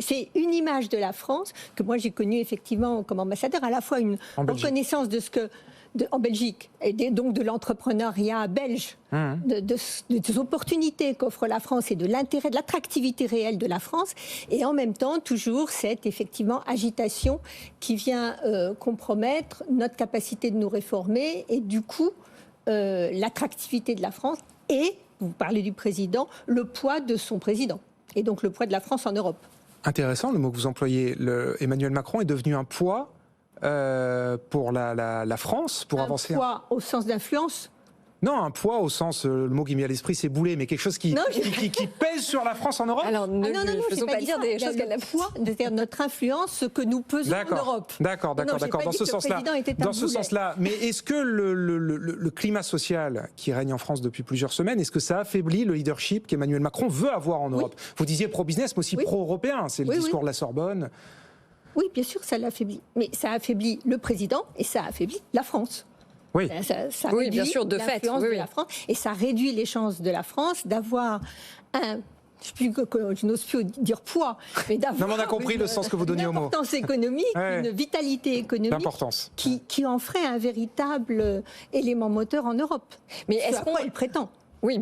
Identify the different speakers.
Speaker 1: C'est une image de la France que moi j'ai connue effectivement comme ambassadeur, à la fois une reconnaissance de ce que en Belgique, et donc de l'entrepreneuriat belge, des opportunités qu'offre la France et de l'intérêt, de l'attractivité réelle de la France, et en même temps toujours cette effectivement agitation qui vient compromettre notre capacité de nous réformer et du coup l'attractivité de la France et, vous parlez du président, le poids de son président et donc le poids de la France en Europe.
Speaker 2: Intéressant le mot que vous employez. Emmanuel Macron est devenu un poids pour la France, pour avancer.
Speaker 1: Un poids au sens d'influence?
Speaker 2: Non, un poids au sens, le mot qui m'est à l'esprit, c'est boulet, mais quelque chose qui pèse sur la France en Europe.
Speaker 3: Alors,
Speaker 1: non,
Speaker 3: faisons pas dire des choses qu'elle n'a
Speaker 1: poids, c'est-à-dire notre influence, ce que nous pesons en Europe.
Speaker 2: D'accord. Dans ce sens-là. Mais est-ce que le climat social qui règne en France depuis plusieurs semaines, est-ce que ça affaiblit le leadership qu'Emmanuel Macron veut avoir en Europe? Vous disiez pro-business, mais aussi pro-européen. C'est le discours de la Sorbonne.
Speaker 1: Oui, bien sûr, ça l'affaiblit. Mais ça affaiblit le président et ça affaiblit la France.
Speaker 2: Oui,
Speaker 1: ça
Speaker 3: oui bien sûr, de fait.
Speaker 1: De la France, et ça réduit les chances de la France d'avoir un... Je n'ose plus dire poids, mais d'avoir...
Speaker 2: Non, mais on a compris le sens que vous donnez au mot.
Speaker 1: Une importance économique, une vitalité économique qui en ferait un véritable élément moteur en Europe.
Speaker 3: Mais est-ce qu'on
Speaker 1: le prétend?